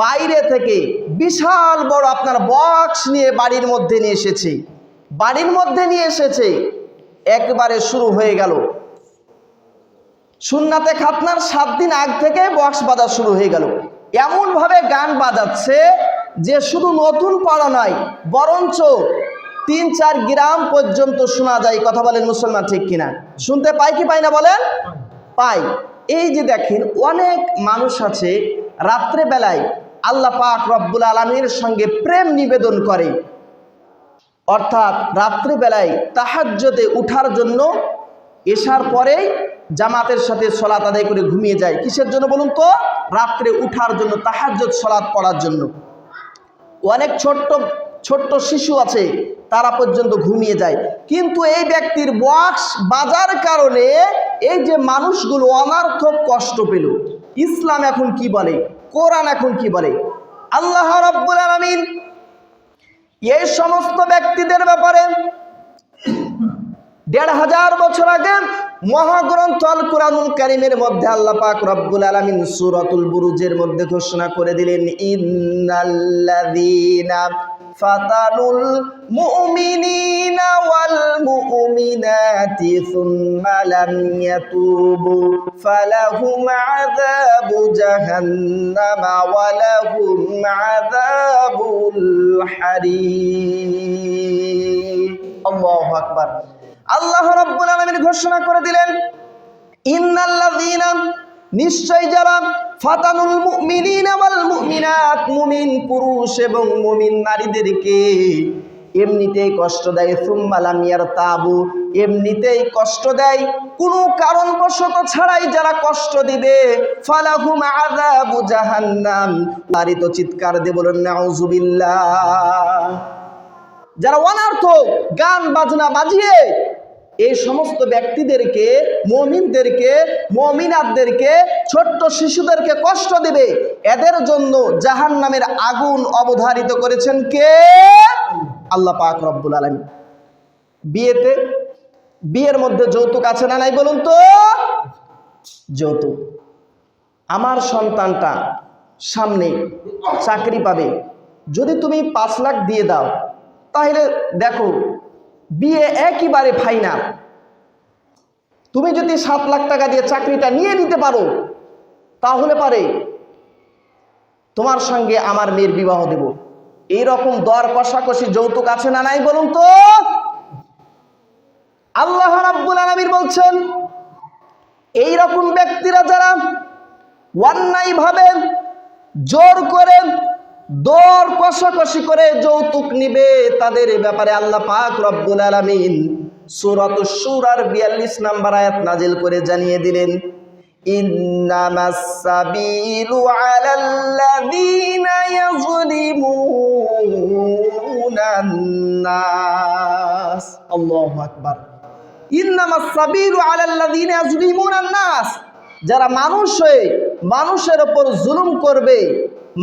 বাইরে থেকে বিশাল বড় আপনার বক্স নিয়ে বাড়ির মধ্যে নিয়ে এসেছে, একবারে শুরু হয়ে গেল। সুন্নাতে খাতনার 7 দিন আগ থেকে বক্স বাজা শুরু হয়ে গেল, এমনভাবে গান বাজাচ্ছে যে শুধু নতুন পাড়া নয়, বরঞ্চ 3-4 গ্রাম পর্যন্ত শোনা যায়, কথা বলেন মুসলমান ঠিক কিনা? শুনতে পাই কি পাই না বলেন? পাই। এই যে দেখেন অনেক মানুষ আছে রাত্রে বেলায় আল্লাহ পাক রব্বুল আলামিনের সঙ্গে প্রেম নিবেদন করে, অর্থাৎ রাত্রে বেলায় তাহাজ্জুদে উঠার জন্য এশার পরে জামাতের সাথে সালাত আদায় করে ঘুমিয়ে যায়। কিসের জন্য বলুন তো? রাত্রে উঠার জন্য, তাহাজ্জুদ সালাত পড়ার জন্য। অনেক ছোট্ট শিশু আছে তারা পর্যন্ত ঘুমিয়ে যায়। কিন্তু এই ব্যক্তির বক্স বাজার কারণে এই যে মানুষগুলো অনার্থক কষ্ট পেল। ইসলাম এখন কি বলে, কোরআন এখন কি বলে? আল্লাহ রাব্বুল আলামিন এই সমস্ত ব্যক্তিদের ব্যাপারে 1500 বছর আগে মহাগ্রন্থ আল কুরআনুল কারীমের মধ্যে আল্লাহ পাক রব্বুল আলামিন সূরাতুল বুরুজের মধ্যে ঘোষণা করে দিলেন, ইন্নাল্লাযীনা ফাতানুল মুমিনিনা ওয়াল মুমিনাতি সুম্মা লাম ইয়াতুবু ফালাহুম আযাবু জাহান্নামা ওয়া লাহুম আযাবুল হারীক। আল্লাহু আকবার। আল্লাহ রাব্বুল আলামিন ঘোষণা করে দিলেন, ইন্নাল্লাযীনা, নিশ্চয় যারা, ফাতানুল মুমিনিনা ওয়াল মুমিনাত, মুমিন পুরুষ এবং মুমিন নারীদেরকে এমনিতেই কষ্ট দেয়, সুম্মা লাম ইয়ারতাবু, এমনিতেই কষ্ট দেয়, কোনো কারণবশত ছাড়াই যারা কষ্ট দিবে, ফালাহুম আযাবু জাহান্নাম, তারই তো চিৎকার দিয়ে বলেন নাউযুবিল্লাহ। যারা অনার্থ গান বাজনা বাজিয়ে এই সমস্ত ব্যক্তিদেরকে, মুমিনদেরকে, মুমিনাতদেরকে, ছোট্ট শিশুদেরকে কষ্ট দিবে, এদের জন্য জাহান্নামের আগুন অবধারিত করেছেন কে? আল্লাহ পাক রব্বুল আলামিন। বিয়ের মধ্যে যৌতুক আছে না নাই বলুন তো? যৌতুক। আমার সন্তানটা সামনে চাকরি পাবে, যদি তুমি 5 লাখ দিয়ে দাও, তাহলে দেখো বিয়ে একেবারে ফাইনাল। তুমি যদি 7 লাখ টাকা দিয়ে চাকরিটা নিয়ে নিতে পারো, তাহলে পারে তোমার সঙ্গে আমার মেয়ের বিবাহ দেব। এইরকম দর কষাকষি যৌতুক আছে না নাই বলুন তো? আল্লাহ রাব্বুল আলামিন বলছেন, এইরকম ব্যক্তিরা যারা অন্যায়ভাবে জোর করে দর কষাকষি করে যৌতুক নিবে, তাদের ব্যাপারে আল্লাহ পাক রব্বুল আলামিন সূরাতুশ শূরার 42 নম্বর আয়াত নাজিল করে জানিয়ে দিলেন, ইন্নামাস সাবিলু আলাল্লাযীনা ইয়াযলিমুনান নাস। আল্লাহু আকবার। ইন্নামাস সাবিলু আলাল্লাযীনা ইয়াযলিমুনান নাস, যারা মানুষ হয়ে মানুষের উপর জুলুম করবে,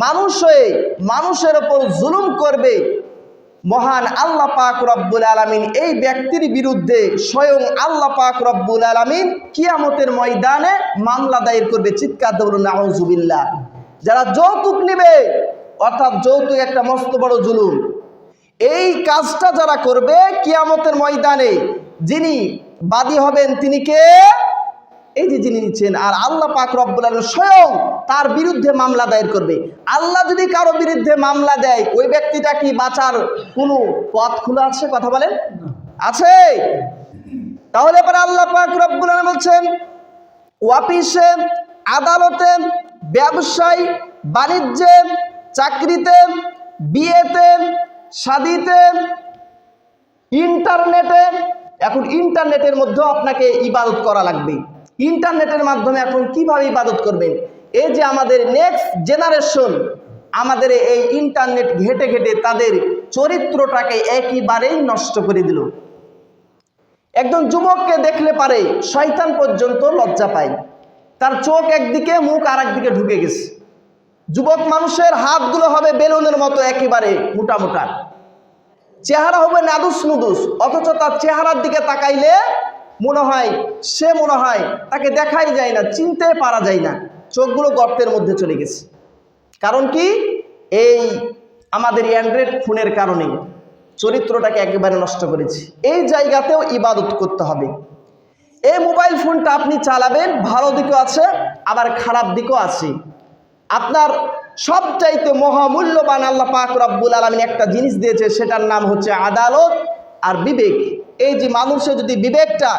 মানুষ হয়ে মানুষের উপর জুলুম করবে, মহান আল্লাহ পাক রব্বুল আলামিন এই ব্যক্তির বিরুদ্ধে স্বয়ং আল্লাহ পাক রব্বুল আলামিন কিয়ামতের ময়দানে মামলা দায়ের করবে। চিৎকার দিয়ে বলুন নাউযুবিল্লাহ। যারা যৌতুক নেবে, অর্থাৎ যৌতুক একটা মস্ত বড় জুলুম, এই কাজটা যারা করবে কিয়ামতের ময়দানে যিনি বাদী হবেন তিনি কে? এই যে যিনি নিচ্ছেন। আর আল্লাহ পাক রব্বুল আলামিন স্বয়ং তার বিরুদ্ধে মামলা দায়ের করবে। আল্লাহ যদি কারো বিরুদ্ধে মামলা দেয়, ওই ব্যক্তিটা কি বাঁচার কোনো পথ খোলা আছে? কথা বলেন, আছে? তাহলে পরে আল্লাহ পাক রব্বুল আলামিন বলছেন, অফিসে, আদালতে, ব্যবসায়, বাণিজ্যে, চাকরিতে, বিয়েতে, শাদিতে, ইন্টারনেটে। এখন ইন্টারনেটের মধ্যেও আপনাকে ইবাদত করা লাগবে। ইন্টারনেটের মাধ্যমে এখন কিভাবে ইবাদত করবেন? এই যে আমাদের নেক্সট জেনারেশন, আমাদের এই ইন্টারনেট ঘেটে ঘেটে তাদের চরিত্রটাকে একেবারেই নষ্ট করে দিল। একজন যুবককে দেখলে পারে শয়তান পর্যন্ত লজ্জা পায়, তার চোখ একদিকে, মুখ আর একদিকে ঢুকে গেছে। যুবক মানুষের হাতগুলো হবে বেলুনের মতো একেবারে মোটা মোটা, চেহারা হবে নাদুস নুদুস, অথচ তার চেহারার দিকে তাকাইলে মনে হয় তাকে দেখাই যায় না, চিনতে পারা যায় না। চোখগুলো গর্তের মধ্যে চলে গেছে। কারণ কি? এই আমাদের অ্যান্ড্রয়েড ফোনের কারণে চরিত্রটাকে একেবারে নষ্ট করেছি। এই জায়গাতেও ইবাদত করতে হবে। এই মোবাইল ফোনটা আপনি চালাবেন, ভালো দিকও আছে আবার খারাপ দিকও আছে। আপনার সবচাইতে মহামূল্যবান আল্লাহ পাক রব্বুল আলামিন একটা জিনিস দিয়েছে, সেটার নাম হচ্ছে আদালত আর বিবেক। এই যে মানুষের যদি বিবেকটা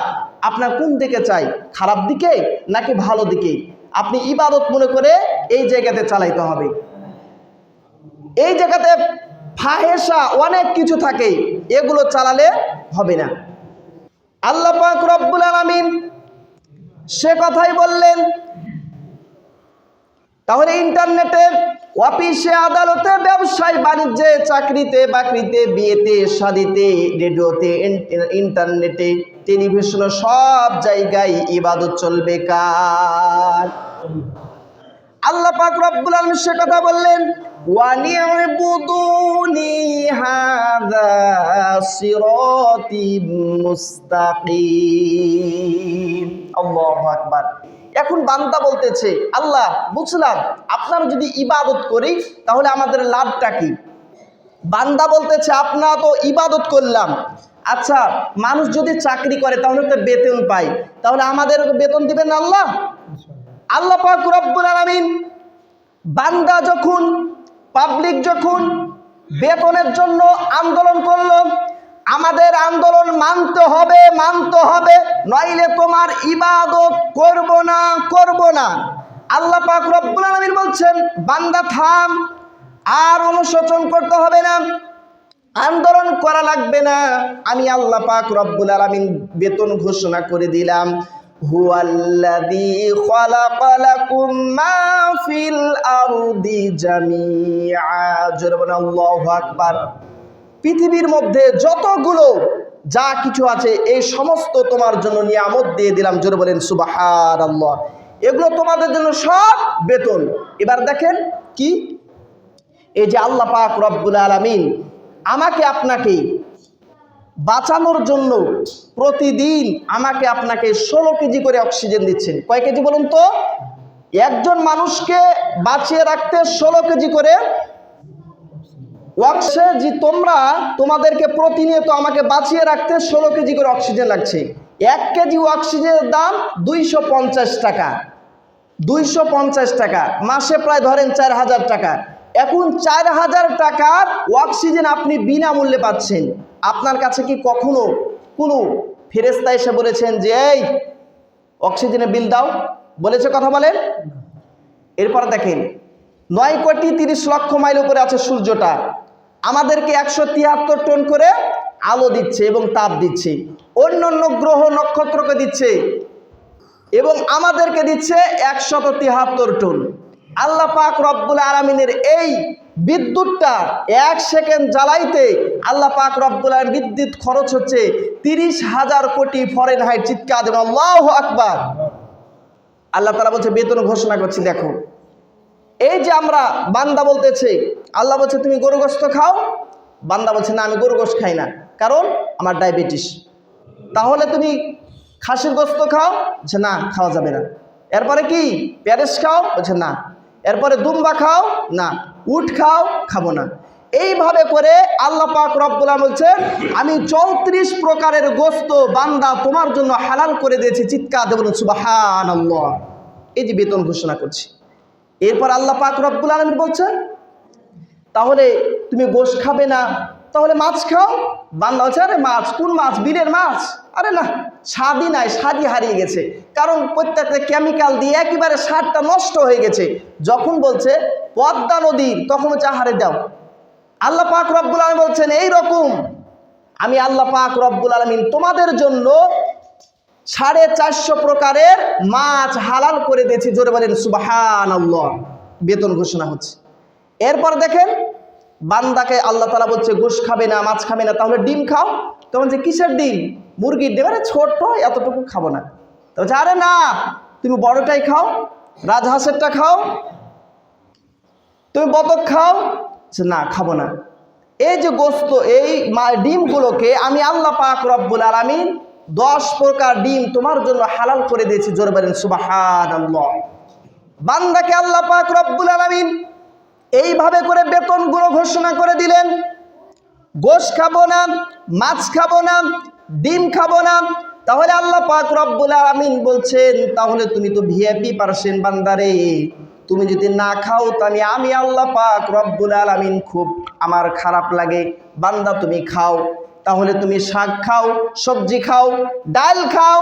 আপনার কোন দিকে চাই, খারাপ দিকে নাকি ভালো দিকে, আপনি ইবাদত মনে করে এই জায়গাতে চালাইতে হবে। এই জায়গাতে ফাহেসা অনেক কিছু থাকে, এগুলো চালালে হবে না। আল্লাহ পাক রব্বুল আলামিন সে কথাই বললেন। তাহলে ইন্টারনেটে, অফিসে, আদালতে, ব্যবসায়, বাণিজ্যে, চাকরিতে, বাকরিতে, বিয়েতে, শাদিতে, রেডিওতে, ইন্টারনেটে, টেলিভিশনে, সব জায়গায় ইবাদত চলবে কার? আল্লাহ পাক রব্বুল আলামিন সে কথা বললেন, ওয়ানি'বুদুনি হাযা সিরাতিম মুস্তাকিম। আল্লাহু আকবার। এখন বান্দা বলতেছে, আল্লাহ বুঝলাম আপনার যদি ইবাদত করি তাহলে আমাদের লাভটা কি? বান্দা বলতেছে, আপনারা তো ইবাদত করলাম, আচ্ছা মানুষ যদি চাকরি করে তাহলে তো বেতন পায়, তাহলে আমাদের বেতন দিবেন না আল্লাহ? আল্লাহ পাক রব্বুল আলামিন বান্দা যখন পাবলিক যখন বেতনের জন্য আন্দোলন করলো, আমাদের আন্দোলন মানতে হবে, নইলে তোমার ইবাদত করব না। আল্লাহ পাক রব্বুল আলামিন বলছেন, বান্দা থাম, আর অনুশোচন করতে হবে না, আন্দোলন করা লাগবে না। আমি আল্লাহ পাক রব্বুল আলামিন বেতন ঘোষণা করে দিলাম। হুয়াল্লাযী খালাকা লাকুম মা ফিল আরদি জামিআ। জোরে বলেন আল্লাহু আকবার। পৃথিবীর মধ্যে যতগুলো যা কিছু আছে এই সমস্ত তোমার জন্য নিয়ামত দিয়ে দিলাম। জোরে বলেন সুবহানাল্লাহ। এগুলো তোমাদের জন্য সব বেতন। এবার দেখেন কি, এই যে আল্লাহ পাক রব্বুল আলামিন আমাকে আপনাকে বাঁচানোর জন্য প্রতিদিন আমাকে আপনাকে 16 কেজি করে অক্সিজেন দিচ্ছেন। কয় কেজি বলুন তো? একজন মানুষকে বাঁচিয়ে রাখতে 16 কেজি করে অক্সিজেন। তোমাদেরকে প্রতিনিয়ত আমাকে বাঁচিয়ে রাখতে 16 কেজি করে অক্সিজেন লাগছে। 1 কেজি অক্সিজেনের দাম 250 টাকা। 250 টাকা, মাসে প্রায় ধরেন 4000 টাকা। এখন 4000 টাকার অক্সিজেন আপনি বিনামূল্যে পাচ্ছেন। আপনার কাছে কি কখনো কোনো ফেরেশতা এসে বলেছেন যে এই অক্সিজেনের বিল দাও? বলেছে? কথা বলেন। এরপর দেখেন 9,30,00,000 মাইল উপরে আছে সূর্যটা, আমাদেরকে 173 টন করে আলো দিচ্ছে এবং তাপ দিচ্ছে। অন্যান্য গ্রহ নক্ষত্রকে দিচ্ছে এবং আমাদেরকে দিচ্ছে 173 টন। আল্লাহ পাক রব্বুল আলামিনের এই বিদ্যুৎটা 1 সেকেন্ড জ্বালাইতে আল্লাহ পাক রব্বুল আলামিন বিদ্যুৎ খরচ হচ্ছে 30,000 কোটি ফরেনহাইট। চিৎকার দেন আল্লাহু আকবার। আল্লাহ তাআলা বলছে বেতন ঘোষণা করছি। দেখো এই যে আমরা বান্দা বলতেছে, আল্লাহ বলছে তুমি গরু গোশত খাও, বান্দা বলছে না আমি গরু গোশত খাই না, কারণ আমার ডায়াবেটিস। তাহলে তুমি খাসির গোশত খাও? বলছে না, খাওয়া যাবে না। এরপরে কি প্যারেস খাও? বলছে না। এরপরে দুম্বা খাও? না। উট খাও? খাবো না। এইভাবে করে আল্লাহ পাক রব্বুল আলামিন বলছেন আমি 34 প্রকারের গোশত বান্দা তোমার জন্য হালাল করে দিয়েছি। চিৎকার দিয়ে বলুন সুবহানাল্লাহ। এই যে বেতন ঘোষণা করছি। এরপর আল্লাহ পাক রব্বুল আলামিন বলছেন তাহলে তুমি গোশত খাবে না, তাহলে মাছ খাও। বান্দা বলছে আরে মাছ? কোন মাছ? বিলের মাছ? আরে না, স্বাদই নাই, স্বাদই হারিয়ে গেছে, কারণ প্রত্যেকটা কেমিক্যাল দিয়ে একেবারে স্বাদটা নষ্ট হয়ে গেছে। যখন বলছে পদ্মা নদীর, তখন হচ্ছে আহারে দাও। আল্লাহ পাক রব্বুল আলামিন বলছেন এই রকম আমি আল্লাহ পাক রব্বুল আলামিন তোমাদের জন্য 450 প্রকারের মাছ হালাল করে দিয়েছি। জোরে বলেন সুবহানাল্লাহ। বেতন ঘোষণা হচ্ছে। এরপর দেখেন বান্দাকে আল্লাহ তাআলা বলছে গোশত খাবে না, মাছ খাবে না, তাহলে ডিম খাও। তখন যে কিসের ডিম? মুরগির ডিম। আরে ছোট, এতটুকু খাবো না। তো বলছে আরে না, তুমি বড়টাই খাও, রাজহাঁসেরটা খাও, তুমি বতক খাও। না, খাবো না। এই যে গোশত, এই ডিমগুলোকে আমি আল্লাহ পাক রব্বুল আলামিন 10 প্রকার ডিম তোমার জন্য হালাল করে দিয়েছি। জোরে বলেন সুবহানাল্লাহ। বান্দাকে আল্লাহ পাক রব্বুল আলামিন এইভাবে করে বেতনগুলো ঘোষণা করে দিলেন। গোশত খাবো না, মাছ খাবো না, ডিম খাবো না। তাহলে আল্লাহ পাক রব্বুল আলামিন বলছেন তাহলে তুমি তো ভিআইপি পার্সেন বান্দারে, তুমি যদি না খাও তাহলে আমি আল্লাহ পাক রব্বুল আলামিন খুব আমার খারাপ লাগে। বান্দা তুমি খাও, তাহলে তুমি শাক খাও, সবজি খাও, ডাল খাও।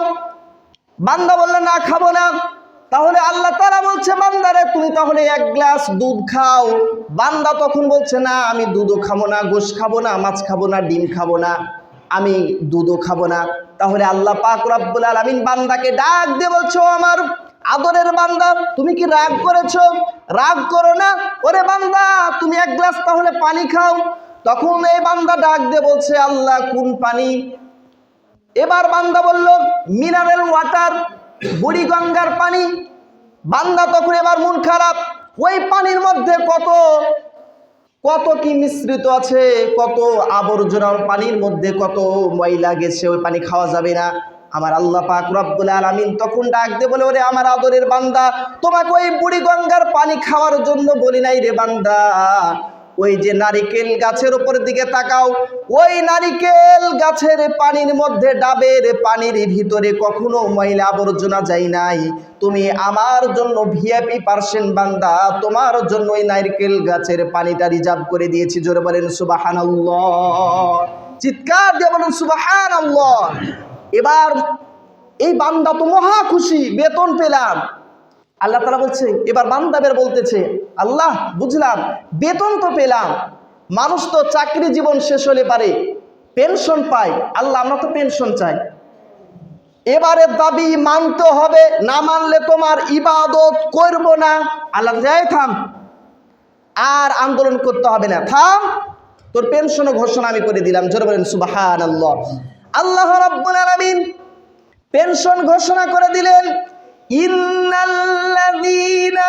বান্দা বললে না খাবো না, তাহলে আল্লাহ তাআলা বলছে বান্দারে তুমি তাহলে 1 গ্লাস দুধ খাও। বান্দা তখন বলছে না আমি দুধও খাবো না, গোশত খাবো না, মাছ খাবো না, ডিম খাবো না, আমি দুধও খাবো না। তাহলে আল্লাহ পাক রব্বুল আলামিন বান্দাকে ডাক দিয়ে বলছো আমার আদরের বান্দা তুমি কি রাগ করেছো? রাগ করো না। ওরে বান্দা তুমি 1 গ্লাস তাহলে পানি খাও। তখন এই বান্দা ডাক দিয়ে বলছে আল্লাহ কোন পানি? এবার বান্দা বলল মিনারেল ওয়াটার, বুড়িগঙ্গার পানি। বান্দা তখন এবার মন খারাপ, ওই পানির মধ্যে কত কত কি মিশ্রিত আছে, কত আবর্জনা, পানির মধ্যে কত ময়লা গেছে, ওই পানি খাওয়া যাবে না। আমার আল্লাহ পাক রব্বুল আলামিন তখন ডাক দিয়ে বলে, ওরে আমার আদরের বান্দা, তোমাকে ওই বুড়ি গঙ্গার পানি খাওয়ার জন্য বলি নাই রে বান্দা। ওই যে নারিকেল গাছের উপর দিকে তাকাও, ওই নারিকেল গাছের পানির মধ্যে, ডাবের পানির ভিতরে কখনো ময়লা আবর্জনা যায় নাই। তুমি আমার জন্য ভিআইপি পার্সেন্ট বান্দা, তোমার জন্য ওই নারিকেল গাছের পানিটা রিজার্ভ করে দিয়েছি। জোরে বলেন সুবহানাল্লাহ, চিৎকার দিয়ে বলেন সুবহানাল্লাহ। এবার এই বান্দা তো মহা খুশি, বেতন পেলাম। আল্লাহ তাআলা বলছে, এবার বান্দা বের বলতেছে, আল্লাহ বুঝলাম, বেতন তো পেলাম, মানুষ তো চাকরি জীবন শেষ হলে পারে পেনশন পায়, আল্লাহ আমরা তো পেনশন চাই। এবারে দাবি মানতে হবে, না মানলে তোমার ইবাদত করব না। আল্লাহ যাই থাম, আর আন্দোলন করতে হবে না, থাম, তোর পেনশনও ঘোষণা আমি করে দিলাম। জোরে বলেন সুবহানাল্লাহ। আল্লাহ রাব্বুল আলামিন পেনশন ঘোষণা করে দিলেন, ইন্নাল্লাযীনা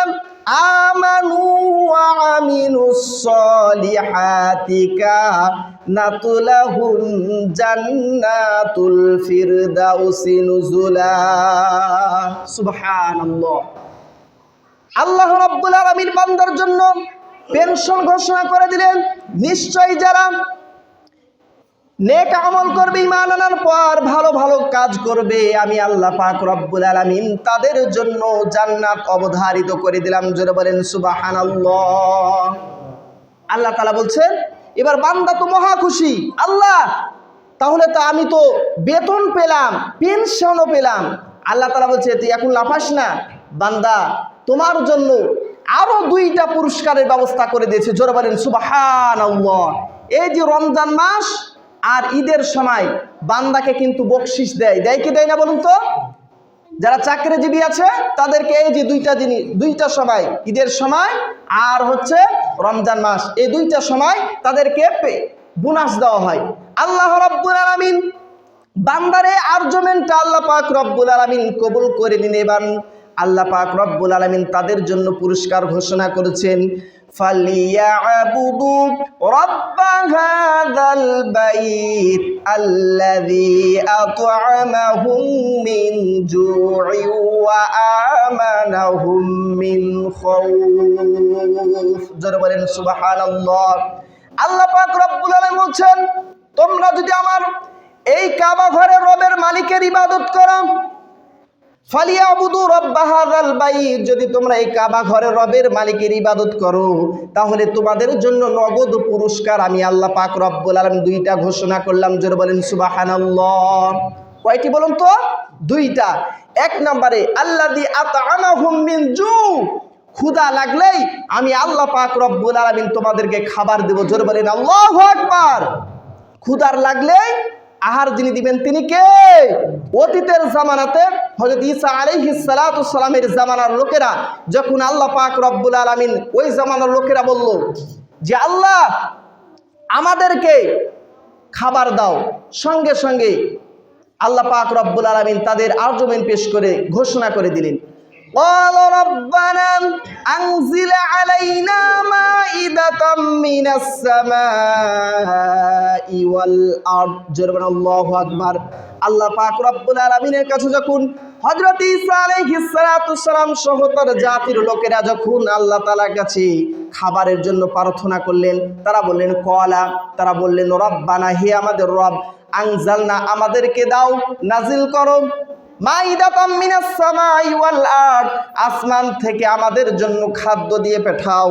আমানু ওয়া আমিলুস সলিহাতি কানাতু লাহুম জান্নাতুল ফিরদাউসি নুজুলা। সুবহানাল্লাহ। আল্লাহ রাব্বুল আলামিন বান্দার জন্য পেনশন ঘোষণা করে দিলেন, নিশ্চয়ই যারা নেক আমল করবে, ঈমান আনার পর ভালো ভালো কাজ করবে, আমি আল্লাহ পাক রব্বুল আলামিন তাদের জন্য জান্নাত অবধারিত করে দিলাম। জোরে বলেন সুবহানাল্লাহ। আল্লাহ তাআলা বলছেন, এবার বান্দা তো মহা খুশি, আল্লাহ তাহলে তো আমি তো বেতন পেলাম, পেনশনও পেলাম। আল্লাহ তাআলা বলছে, তুই এখন লাফাস না বান্দা, তোমার জন্য আরো 2টা পুরস্কারের ব্যবস্থা করে দিয়েছে। জোরে বলেন সুবহানাল্লাহ। এই যে রমজান মাস আর ঈদের সময় বান্দাকে কিন্তু বকশিশ দেয়, দেয় কি দেয় না বলুন তো? যারা চাকরিজীবী আছে তাদেরকে এই যে 2টা জিনিস, 2টা সময়, ঈদের সময় আর হচ্ছে রমজান মাস, এই 2টা সময় তাদেরকে বোনাস দেওয়া হয়। আল্লাহ রাব্বুল আলামিন বান্দারে আর্জমেন্টটা আল্লাহ পাক রব্বুল আলামিন কবুল করে নিন। এবার আল্লাহ পাক রব্বুল আলামিন তাদের জন্য পুরস্কার ঘোষণা করেছেন, ফালিয়াবুদু রাব্বা হাযাল বাইত আল্লাযী আত'আমাহুম মিন জু'ইন ওয়া আমানাহুম মিন খাউফ। জোরে বলেন সুবহানাল্লাহ। আল্লাহ পাক রব্বুল আলামিন বলছেন, তোমরা যদি আমার এই কাবা ঘরের রবের মালিকের ইবাদত করো, ফালিয়াবুদু রাব্বা হাযাল বাইত, যদি তোমরা এই কাবা ঘরের রবের মালিকের ইবাদত করো, তাহলে তোমাদের জন্য নগদ পুরস্কার আমি আল্লাহ পাক রব্বুল আলামিন 2টা ঘোষণা করলাম। জোরে বলেন সুবহানাল্লাহ। কয়টি বলুন তো? 2টা। 1 নম্বরে আল্লাযী আত'আমাহুম মিন জু, ক্ষুধা লাগলেই আমি আল্লাহ পাক রব্বুল আলামিন তোমাদেরকে খাবার দেব। জোরে বলেন আল্লাহু আকবার। ক্ষুধার লাগলেই আহার যিনি দিবেন তিনি কে? অতীতের জামানাতে হযরত ঈসা আলাইহিস সালাতু সালামের জামানার লোকেরা যখন আল্লাহ পাক রব্বুল আলামিন, ওই জামানার লোকেরা বলল যে আল্লাহ আমাদেরকে খাবার দাও, সঙ্গে সঙ্গে আল্লাহ পাক রব্বুল আলামিন তাদের আর্গুমেন্ট পেশ করে ঘোষণা করে দিলেন, ক্বালা রাব্বানা আনজিল আলাইনা মাইদাতাম মিনাস সামাই ওয়াল আরদ। জোরে বলেন আল্লাহু আকবার। আল্লাহ পাক রব্বুল আলামিনের কাছে যখন হযরত ঈসা আলাইহিস সালাতু সালাম সহ তার জাতির লোকেরা যখন আল্লাহ তাআলার কাছে খাবারের জন্য প্রার্থনা করলেন, তারা বললেন ক্বালা, তারা বললেন রব্বানা, হে আমাদের রব, আনজালনা, আমাদেরকে দাও, নাজিল করো, মাইদাতাম মিনাস সামাই ওয়াল আরদ, আসমান থেকে আমাদের জন্য খাদ্য দিয়ে পাঠাও।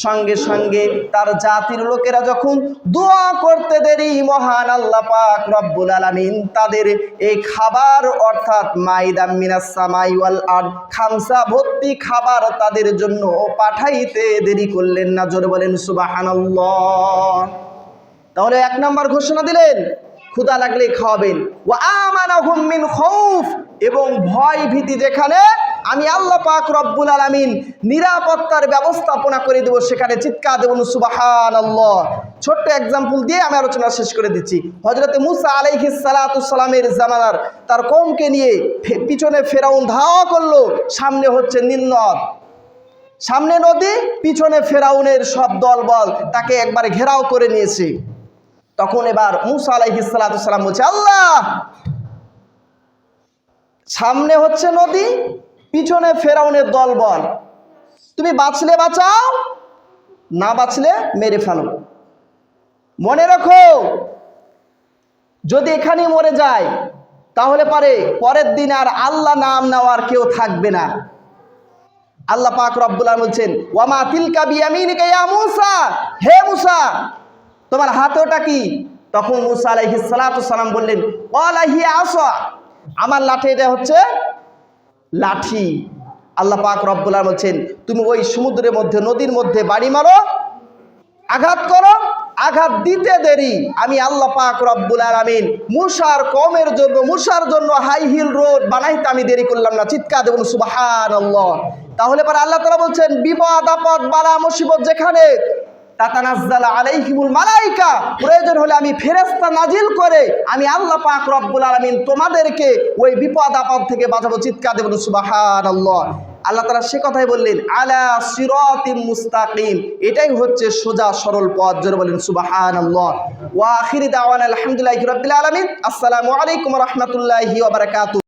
সঙ্গে সঙ্গে তার জাতির লোকেরা যখন দোয়া করতে দেরি, মহান আল্লাহ পাক রব্বুল আলামিন তাদের এই খাবার অর্থাৎ মাইদাম মিনাস সামাই ওয়াল আরদ, খামসা ভর্তি খাবার তাদের জন্য পাঠাইতে দেরি করলেন না। জোরে বলেন সুবহানাল্লাহ। তাহলে 1 নম্বর ঘোষণা দিলেন, ক্ষুধা লাগলে খাওয়াবেন, ওয়া আমানাহুম মিন খাউফ, এবং ভয় ভীতি যেখানে আমি আল্লাহ পাক রব্বুল আলামিন নিরাপত্তার ব্যবস্থাপনা করে দেব, সেখানে চিৎকার দেব সুবহানাল্লাহ। ছোট্ট এক্সাম্পল দিয়ে আমি আলোচনা শেষ করে দিচ্ছি। হযরত মুসা আলাইহিস সালাতু সালামের জামানার তার কওমকে নিয়ে পিছনে ফেরাউন ধাওয়া করলো, সামনে হচ্ছে নীল নদ, সামনে নদী, পিছনে ফেরাউনের সব দলবল তাকে একবার ঘেরাও করে নিয়েছে। তখন এবার মূসা আলাইহিস সালাতু ওয়াস সালাম বলছে, আল্লাহ, সামনে হচ্ছে নদী, পিছনে ফেরাউনের দলবল, তুমি বাঁচলে বাঁচাও, না বাঁচলে মেরে ফেলো। মনে রাখো, যদি এখানেই মরে যায় তাহলে পারে পরের দিন আর আল্লাহ নাম নেওয়ার কেউ থাকবে না। আল্লাহ পাক রব্বুল আলামিন বলছেন, ওয়ামা তিলকা বিয়ামিনিকা ইয়া মূসা, হে মূসা, তোমার হাতে ওটা কি? তখন মূসা আলাইহিস সালাতু ওয়াস সালাম বললেন, ওয়ালা হিয়া আসা, আমার লাঠি, এটা হচ্ছে লাঠি। আল্লাহ পাক রব্বুল আলামিন বলছেন, তুমি ওই সমুদ্রের মধ্যে, নদীর মধ্যে বাড়ি মারো, আঘাত করো, আঘাত দিতে দেরি আমি আল্লাহ পাক রব্বুল আলামিন মূসার কওমের জন্য, মূসার জন্য হাই হিল রোড বানাইতে আমি দেরি করলাম না। চিৎকার দেবুন সুবহানাল্লাহ। তাহলে পরে আল্লাহ তাআলা বলছেন, বিপদ আপদ বালা মুসিবত যেখানে, তাতানাজ্জালু আলাইহিমুল মালাইকা, প্রয়োজন হলে আমি ফেরেশতা নাজিল করে আমি আল্লাহ পাক রব্বুল আলামিন তোমাদেরকে ওই বিপদ আপদ থেকে বাঁচাবো। চিৎকার দেবুন সুবহানাল্লাহ। আল্লাহ তাআলা সে কথাই বললেন, আলা সিরাতিম মুস্তাকিম, এটাই হচ্ছে সোজা সরল পথ। জোরে বলেন সুবহানাল্লাহ। ওয়া আখিরি দাওয়ানা আলহামদুলিল্লাহি রাব্বিল আলামিন। আসসালামু আলাইকুম ওয়া রাহমাতুল্লাহি ওয়া বারাকাতুহু।